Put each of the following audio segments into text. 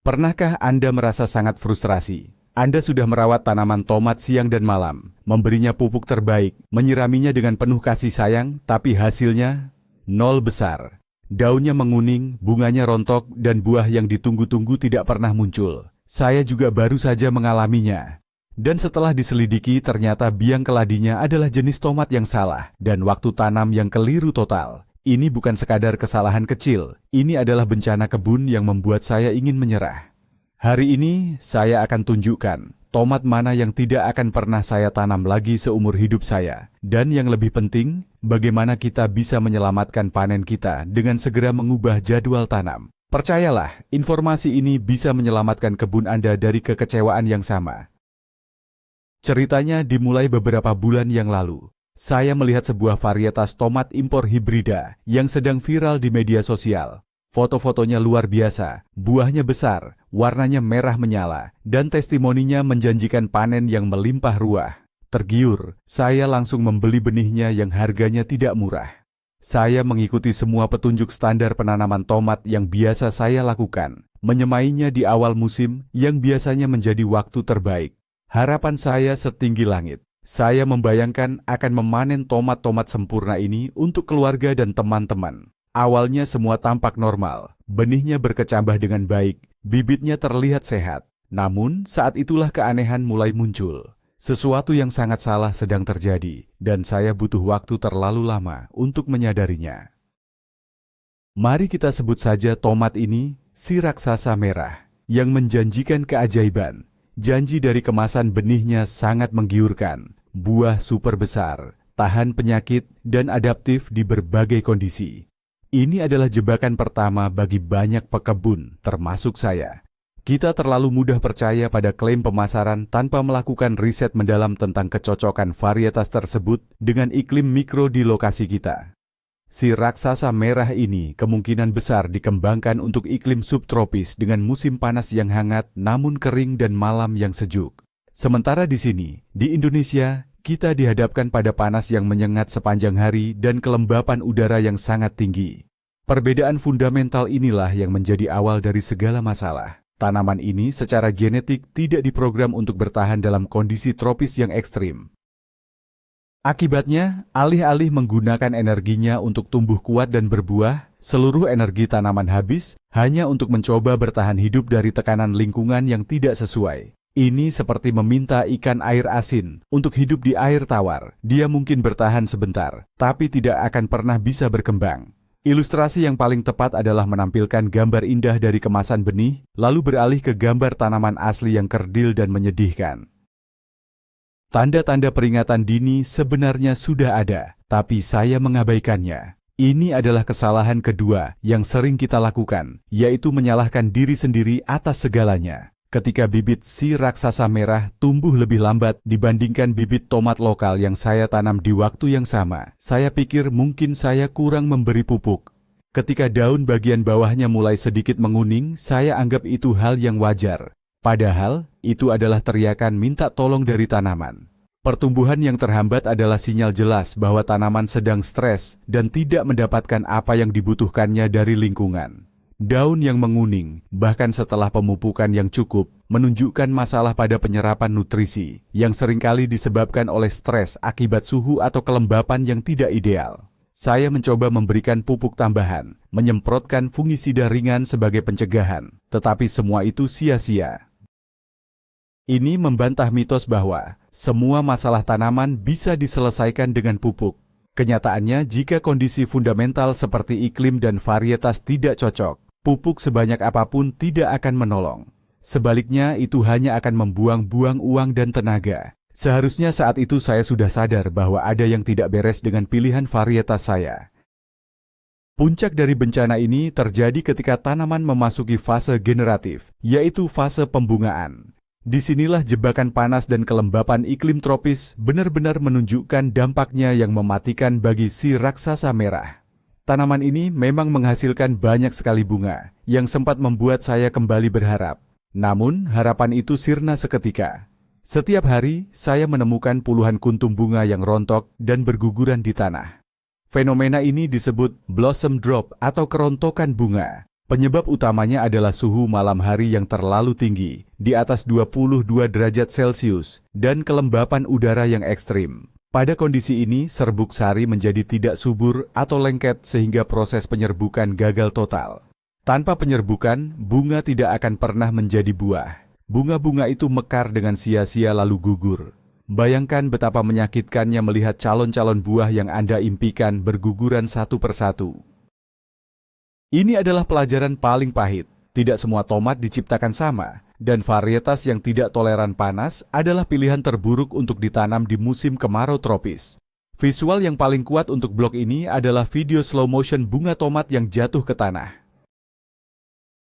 Pernahkah Anda merasa sangat frustrasi? Anda sudah merawat tanaman tomat siang dan malam, memberinya pupuk terbaik, menyiraminya dengan penuh kasih sayang, tapi hasilnya nol besar. Daunnya menguning, bunganya rontok, dan buah yang ditunggu-tunggu tidak pernah muncul. Saya juga baru saja mengalaminya. Dan setelah diselidiki, ternyata biang keladinya adalah jenis tomat yang salah dan waktu tanam yang keliru total. Ini bukan sekadar kesalahan kecil, ini adalah bencana kebun yang membuat saya ingin menyerah. Hari ini saya akan tunjukkan tomat mana yang tidak akan pernah saya tanam lagi seumur hidup saya. Dan yang lebih penting, bagaimana kita bisa menyelamatkan panen kita dengan segera mengubah jadwal tanam. Percayalah, informasi ini bisa menyelamatkan kebun Anda dari kekecewaan yang sama. Ceritanya dimulai beberapa bulan yang lalu. Saya melihat sebuah varietas tomat impor hibrida yang sedang viral di media sosial. Foto-fotonya luar biasa, buahnya besar, warnanya merah menyala, dan testimoninya menjanjikan panen yang melimpah ruah. Tergiur, saya langsung membeli benihnya yang harganya tidak murah. Saya mengikuti semua petunjuk standar penanaman tomat yang biasa saya lakukan, menyemainya di awal musim yang biasanya menjadi waktu terbaik. Harapan saya setinggi langit. Saya membayangkan akan memanen tomat-tomat sempurna ini untuk keluarga dan teman-teman. Awalnya semua tampak normal, benihnya berkecambah dengan baik, bibitnya terlihat sehat. Namun saat itulah keanehan mulai muncul. Sesuatu yang sangat salah sedang terjadi, dan saya butuh waktu terlalu lama untuk menyadarinya. Mari kita sebut saja tomat ini si raksasa merah, yang menjanjikan keajaiban. Janji dari kemasan benihnya sangat menggiurkan, buah super besar, tahan penyakit, dan adaptif di berbagai kondisi. Ini adalah jebakan pertama bagi banyak pekebun, termasuk saya. Kita terlalu mudah percaya pada klaim pemasaran tanpa melakukan riset mendalam tentang kecocokan varietas tersebut dengan iklim mikro di lokasi kita. Si raksasa merah ini kemungkinan besar dikembangkan untuk iklim subtropis dengan musim panas yang hangat namun kering dan malam yang sejuk. Sementara di sini, di Indonesia, kita dihadapkan pada panas yang menyengat sepanjang hari dan kelembapan udara yang sangat tinggi. Perbedaan fundamental inilah yang menjadi awal dari segala masalah. Tanaman ini secara genetik tidak diprogram untuk bertahan dalam kondisi tropis yang ekstrim. Akibatnya, alih-alih menggunakan energinya untuk tumbuh kuat dan berbuah, seluruh energi tanaman habis hanya untuk mencoba bertahan hidup dari tekanan lingkungan yang tidak sesuai. Ini seperti meminta ikan air asin untuk hidup di air tawar. Dia mungkin bertahan sebentar, tapi tidak akan pernah bisa berkembang. Ilustrasi yang paling tepat adalah menampilkan gambar indah dari kemasan benih, lalu beralih ke gambar tanaman asli yang kerdil dan menyedihkan. Tanda-tanda peringatan dini sebenarnya sudah ada, tapi saya mengabaikannya. Ini adalah kesalahan kedua yang sering kita lakukan, yaitu menyalahkan diri sendiri atas segalanya. Ketika bibit si raksasa merah tumbuh lebih lambat dibandingkan bibit tomat lokal yang saya tanam di waktu yang sama, saya pikir mungkin saya kurang memberi pupuk. Ketika daun bagian bawahnya mulai sedikit menguning, saya anggap itu hal yang wajar. Padahal, itu adalah teriakan minta tolong dari tanaman. Pertumbuhan yang terhambat adalah sinyal jelas bahwa tanaman sedang stres dan tidak mendapatkan apa yang dibutuhkannya dari lingkungan. Daun yang menguning, bahkan setelah pemupukan yang cukup, menunjukkan masalah pada penyerapan nutrisi yang seringkali disebabkan oleh stres akibat suhu atau kelembapan yang tidak ideal. Saya mencoba memberikan pupuk tambahan, menyemprotkan fungisida ringan sebagai pencegahan, tetapi semua itu sia-sia. Ini membantah mitos bahwa semua masalah tanaman bisa diselesaikan dengan pupuk. Kenyataannya, jika kondisi fundamental seperti iklim dan varietas tidak cocok, pupuk sebanyak apapun tidak akan menolong. Sebaliknya, itu hanya akan membuang-buang uang dan tenaga. Seharusnya saat itu saya sudah sadar bahwa ada yang tidak beres dengan pilihan varietas saya. Puncak dari bencana ini terjadi ketika tanaman memasuki fase generatif, yaitu fase pembungaan. Disinilah jebakan panas dan kelembapan iklim tropis benar-benar menunjukkan dampaknya yang mematikan bagi si raksasa merah. Tanaman ini memang menghasilkan banyak sekali bunga, yang sempat membuat saya kembali berharap. Namun, harapan itu sirna seketika. Setiap hari, saya menemukan puluhan kuntum bunga yang rontok dan berguguran di tanah. Fenomena ini disebut blossom drop atau kerontokan bunga. Penyebab utamanya adalah suhu malam hari yang terlalu tinggi, di atas 22 derajat Celcius, dan kelembapan udara yang ekstrim. Pada kondisi ini, serbuk sari menjadi tidak subur atau lengket sehingga proses penyerbukan gagal total. Tanpa penyerbukan, bunga tidak akan pernah menjadi buah. Bunga-bunga itu mekar dengan sia-sia lalu gugur. Bayangkan betapa menyakitkannya melihat calon-calon buah yang Anda impikan berguguran satu persatu. Ini adalah pelajaran paling pahit. Tidak semua tomat diciptakan sama, dan varietas yang tidak toleran panas adalah pilihan terburuk untuk ditanam di musim kemarau tropis. Visual yang paling kuat untuk blog ini adalah video slow motion bunga tomat yang jatuh ke tanah.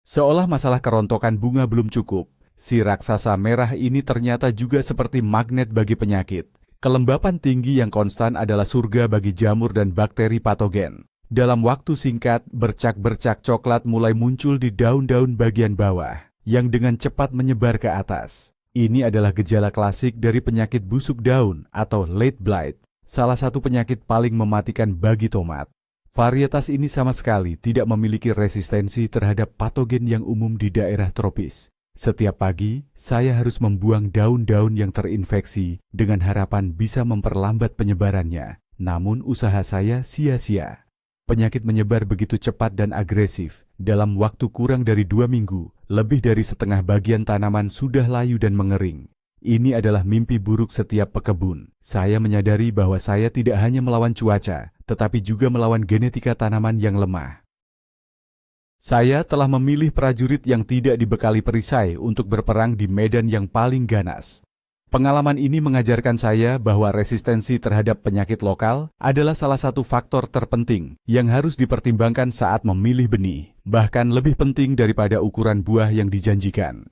Seolah masalah kerontokan bunga belum cukup, si raksasa merah ini ternyata juga seperti magnet bagi penyakit. Kelembapan tinggi yang konstan adalah surga bagi jamur dan bakteri patogen. Dalam waktu singkat, bercak-bercak coklat mulai muncul di daun-daun bagian bawah, yang dengan cepat menyebar ke atas. Ini adalah gejala klasik dari penyakit busuk daun atau late blight, salah satu penyakit paling mematikan bagi tomat. Varietas ini sama sekali tidak memiliki resistensi terhadap patogen yang umum di daerah tropis. Setiap pagi, saya harus membuang daun-daun yang terinfeksi dengan harapan bisa memperlambat penyebarannya. Namun usaha saya sia-sia. Penyakit menyebar begitu cepat dan agresif. Dalam waktu kurang dari 2 minggu, lebih dari setengah bagian tanaman sudah layu dan mengering. Ini adalah mimpi buruk setiap pekebun. Saya menyadari bahwa saya tidak hanya melawan cuaca, tetapi juga melawan genetika tanaman yang lemah. Saya telah memilih prajurit yang tidak dibekali perisai untuk berperang di medan yang paling ganas. Pengalaman ini mengajarkan saya bahwa resistensi terhadap penyakit lokal adalah salah satu faktor terpenting yang harus dipertimbangkan saat memilih benih, bahkan lebih penting daripada ukuran buah yang dijanjikan.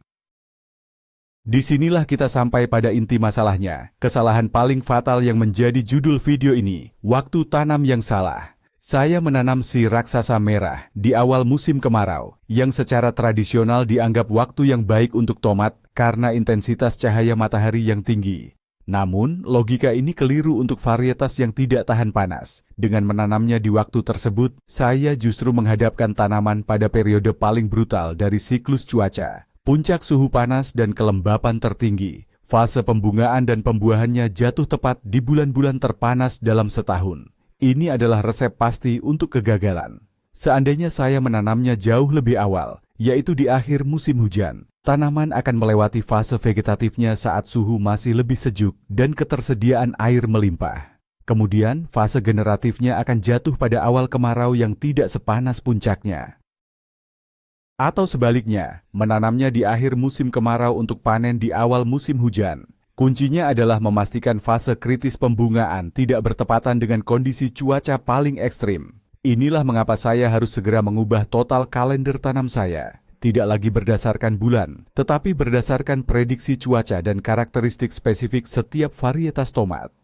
Disinilah kita sampai pada inti masalahnya, kesalahan paling fatal yang menjadi judul video ini, waktu tanam yang salah. Saya menanam si raksasa merah di awal musim kemarau, yang secara tradisional dianggap waktu yang baik untuk tomat karena intensitas cahaya matahari yang tinggi. Namun, logika ini keliru untuk varietas yang tidak tahan panas. Dengan menanamnya di waktu tersebut, saya justru menghadapkan tanaman pada periode paling brutal dari siklus cuaca. Puncak suhu panas dan kelembapan tertinggi. Fase pembungaan dan pembuahannya jatuh tepat di bulan-bulan terpanas dalam setahun. Ini adalah resep pasti untuk kegagalan. Seandainya saya menanamnya jauh lebih awal, yaitu di akhir musim hujan, tanaman akan melewati fase vegetatifnya saat suhu masih lebih sejuk dan ketersediaan air melimpah. Kemudian, fase generatifnya akan jatuh pada awal kemarau yang tidak sepanas puncaknya. Atau sebaliknya, menanamnya di akhir musim kemarau untuk panen di awal musim hujan. Kuncinya adalah memastikan fase kritis pembungaan tidak bertepatan dengan kondisi cuaca paling ekstrim. Inilah mengapa saya harus segera mengubah total kalender tanam saya. Tidak lagi berdasarkan bulan, tetapi berdasarkan prediksi cuaca dan karakteristik spesifik setiap varietas tomat.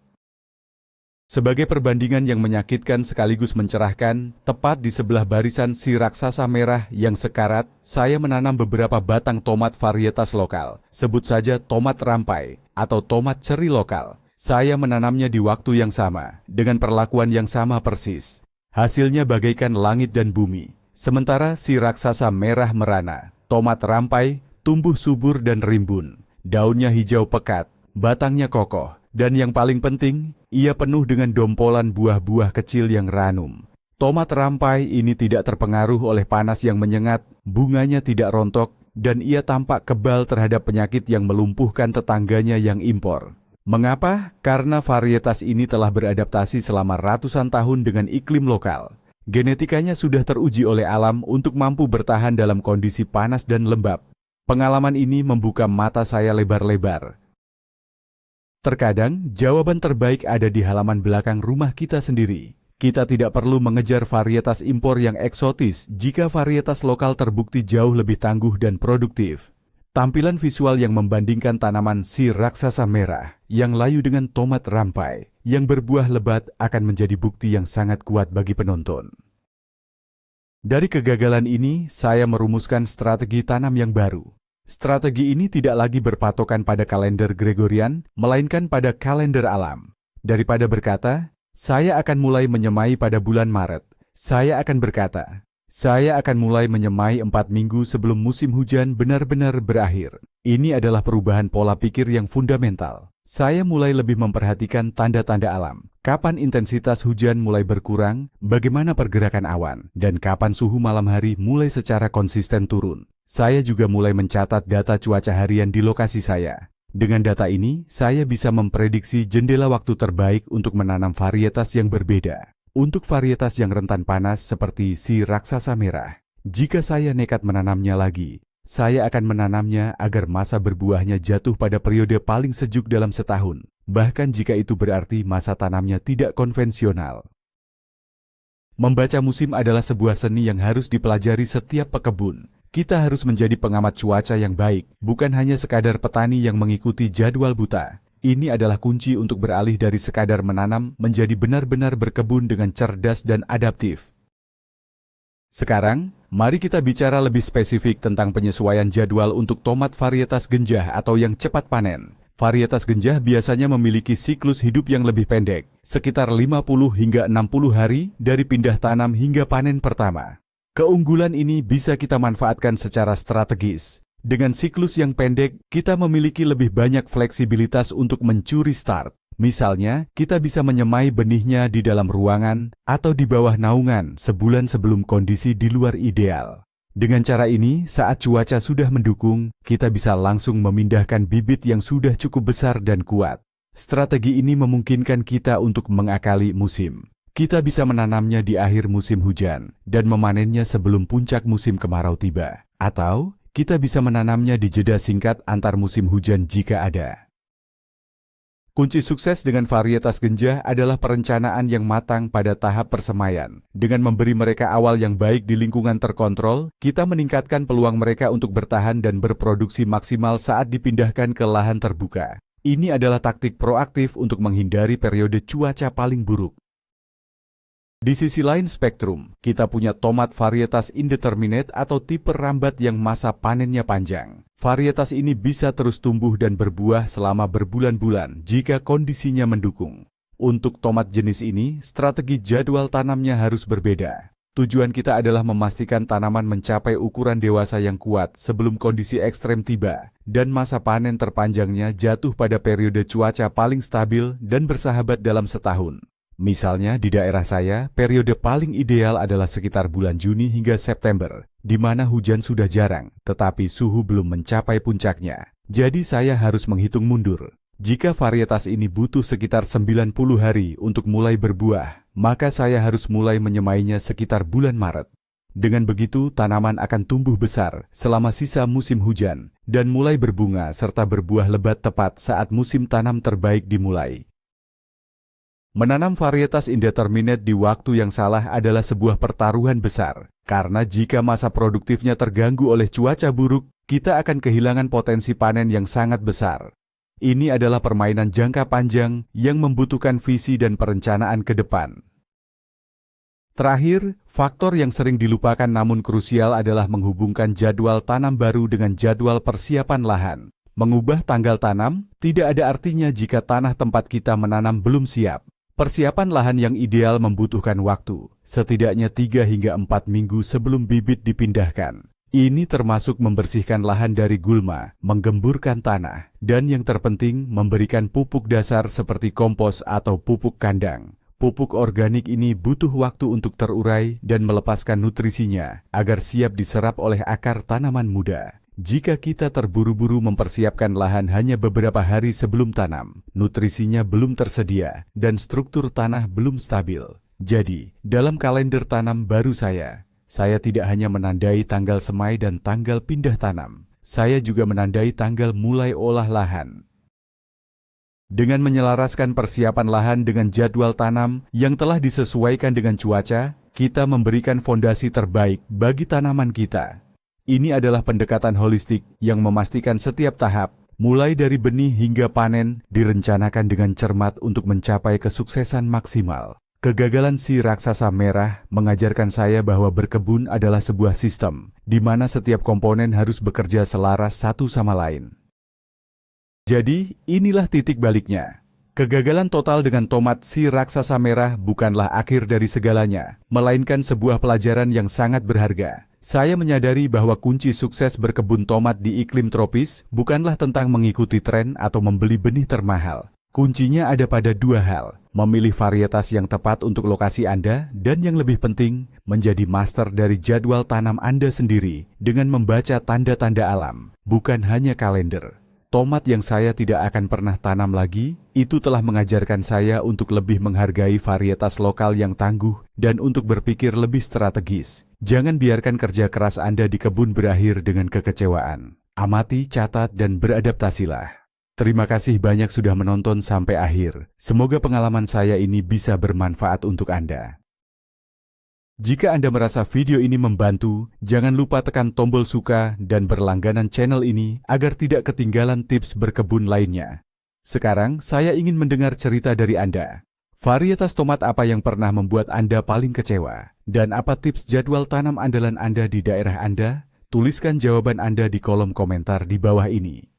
Sebagai perbandingan yang menyakitkan sekaligus mencerahkan, tepat di sebelah barisan si raksasa merah yang sekarat, saya menanam beberapa batang tomat varietas lokal. Sebut saja tomat rampai atau tomat ceri lokal. Saya menanamnya di waktu yang sama, dengan perlakuan yang sama persis. Hasilnya bagaikan langit dan bumi. Sementara si raksasa merah merana, tomat rampai, tumbuh subur dan rimbun. Daunnya hijau pekat, batangnya kokoh. Dan yang paling penting, ia penuh dengan dompolan buah-buah kecil yang ranum. Tomat rampai ini tidak terpengaruh oleh panas yang menyengat, bunganya tidak rontok, dan ia tampak kebal terhadap penyakit yang melumpuhkan tetangganya yang impor. Mengapa? Karena varietas ini telah beradaptasi selama ratusan tahun dengan iklim lokal. Genetikanya sudah teruji oleh alam untuk mampu bertahan dalam kondisi panas dan lembab. Pengalaman ini membuka mata saya lebar-lebar. Terkadang, jawaban terbaik ada di halaman belakang rumah kita sendiri. Kita tidak perlu mengejar varietas impor yang eksotis jika varietas lokal terbukti jauh lebih tangguh dan produktif. Tampilan visual yang membandingkan tanaman si raksasa merah yang layu dengan tomat rampai yang berbuah lebat akan menjadi bukti yang sangat kuat bagi penonton. Dari kegagalan ini, saya merumuskan strategi tanam yang baru. Strategi ini tidak lagi berpatokan pada kalender Gregorian, melainkan pada kalender alam. Daripada berkata, saya akan mulai menyemai pada bulan Maret, saya akan berkata, Saya akan mulai menyemai 4 minggu sebelum musim hujan benar-benar berakhir. Ini adalah perubahan pola pikir yang fundamental. Saya mulai lebih memperhatikan tanda-tanda alam. Kapan intensitas hujan mulai berkurang, bagaimana pergerakan awan, dan kapan suhu malam hari mulai secara konsisten turun. Saya juga mulai mencatat data cuaca harian di lokasi saya. Dengan data ini, saya bisa memprediksi jendela waktu terbaik untuk menanam varietas yang berbeda. Untuk varietas yang rentan panas seperti si raksasa merah, jika saya nekat menanamnya lagi, saya akan menanamnya agar masa berbuahnya jatuh pada periode paling sejuk dalam setahun, bahkan jika itu berarti masa tanamnya tidak konvensional. Membaca musim adalah sebuah seni yang harus dipelajari setiap pekebun. Kita harus menjadi pengamat cuaca yang baik, bukan hanya sekadar petani yang mengikuti jadwal buta. Ini adalah kunci untuk beralih dari sekadar menanam menjadi benar-benar berkebun dengan cerdas dan adaptif. Sekarang, mari kita bicara lebih spesifik tentang penyesuaian jadwal untuk tomat varietas genjah atau yang cepat panen. Varietas genjah biasanya memiliki siklus hidup yang lebih pendek, sekitar 50 hingga 60 hari dari pindah tanam hingga panen pertama. Keunggulan ini bisa kita manfaatkan secara strategis. Dengan siklus yang pendek, kita memiliki lebih banyak fleksibilitas untuk mencuri start. Misalnya, kita bisa menyemai benihnya di dalam ruangan atau di bawah naungan sebulan sebelum kondisi di luar ideal. Dengan cara ini, saat cuaca sudah mendukung, kita bisa langsung memindahkan bibit yang sudah cukup besar dan kuat. Strategi ini memungkinkan kita untuk mengakali musim. Kita bisa menanamnya di akhir musim hujan dan memanennya sebelum puncak musim kemarau tiba. Atau, kita bisa menanamnya di jeda singkat antar musim hujan jika ada. Kunci sukses dengan varietas genjah adalah perencanaan yang matang pada tahap persemaian. Dengan memberi mereka awal yang baik di lingkungan terkontrol, kita meningkatkan peluang mereka untuk bertahan dan berproduksi maksimal saat dipindahkan ke lahan terbuka. Ini adalah taktik proaktif untuk menghindari periode cuaca paling buruk. Di sisi lain spektrum, kita punya tomat varietas indeterminate atau tipe rambat yang masa panennya panjang. Varietas ini bisa terus tumbuh dan berbuah selama berbulan-bulan jika kondisinya mendukung. Untuk tomat jenis ini, strategi jadwal tanamnya harus berbeda. Tujuan kita adalah memastikan tanaman mencapai ukuran dewasa yang kuat sebelum kondisi ekstrem tiba, dan masa panen terpanjangnya jatuh pada periode cuaca paling stabil dan bersahabat dalam setahun. Misalnya di daerah saya, periode paling ideal adalah sekitar bulan Juni hingga September, di mana hujan sudah jarang, tetapi suhu belum mencapai puncaknya. Jadi saya harus menghitung mundur. Jika varietas ini butuh sekitar 90 hari untuk mulai berbuah, maka saya harus mulai menyemainya sekitar bulan Maret. Dengan begitu, tanaman akan tumbuh besar selama sisa musim hujan, dan mulai berbunga serta berbuah lebat tepat saat musim tanam terbaik dimulai. Menanam varietas indeterminate di waktu yang salah adalah sebuah pertaruhan besar, karena jika masa produktifnya terganggu oleh cuaca buruk, kita akan kehilangan potensi panen yang sangat besar. Ini adalah permainan jangka panjang yang membutuhkan visi dan perencanaan ke depan. Terakhir, faktor yang sering dilupakan namun krusial adalah menghubungkan jadwal tanam baru dengan jadwal persiapan lahan. Mengubah tanggal tanam tidak ada artinya jika tanah tempat kita menanam belum siap. Persiapan lahan yang ideal membutuhkan waktu, setidaknya 3 hingga 4 minggu sebelum bibit dipindahkan. Ini termasuk membersihkan lahan dari gulma, menggemburkan tanah, dan yang terpenting memberikan pupuk dasar seperti kompos atau pupuk kandang. Pupuk organik ini butuh waktu untuk terurai dan melepaskan nutrisinya agar siap diserap oleh akar tanaman muda. Jika kita terburu-buru mempersiapkan lahan hanya beberapa hari sebelum tanam, nutrisinya belum tersedia dan struktur tanah belum stabil. Jadi, dalam kalender tanam baru saya tidak hanya menandai tanggal semai dan tanggal pindah tanam, saya juga menandai tanggal mulai olah lahan. Dengan menyelaraskan persiapan lahan dengan jadwal tanam yang telah disesuaikan dengan cuaca, kita memberikan fondasi terbaik bagi tanaman kita. Ini adalah pendekatan holistik yang memastikan setiap tahap, mulai dari benih hingga panen, direncanakan dengan cermat untuk mencapai kesuksesan maksimal. Kegagalan si raksasa merah mengajarkan saya bahwa berkebun adalah sebuah sistem, di mana setiap komponen harus bekerja selaras satu sama lain. Jadi, inilah titik baliknya. Kegagalan total dengan tomat si raksasa merah bukanlah akhir dari segalanya, melainkan sebuah pelajaran yang sangat berharga. Saya menyadari bahwa kunci sukses berkebun tomat di iklim tropis bukanlah tentang mengikuti tren atau membeli benih termahal. Kuncinya ada pada dua hal, memilih varietas yang tepat untuk lokasi Anda, dan yang lebih penting, menjadi master dari jadwal tanam Anda sendiri dengan membaca tanda-tanda alam, bukan hanya kalender. Tomat yang saya tidak akan pernah tanam lagi, itu telah mengajarkan saya untuk lebih menghargai varietas lokal yang tangguh dan untuk berpikir lebih strategis. Jangan biarkan kerja keras Anda di kebun berakhir dengan kekecewaan. Amati, catat, dan beradaptasilah. Terima kasih banyak sudah menonton sampai akhir. Semoga pengalaman saya ini bisa bermanfaat untuk Anda. Jika Anda merasa video ini membantu, jangan lupa tekan tombol suka dan berlangganan channel ini agar tidak ketinggalan tips berkebun lainnya. Sekarang, saya ingin mendengar cerita dari Anda. Varietas tomat apa yang pernah membuat Anda paling kecewa? Dan apa tips jadwal tanam andalan Anda di daerah Anda? Tuliskan jawaban Anda di kolom komentar di bawah ini.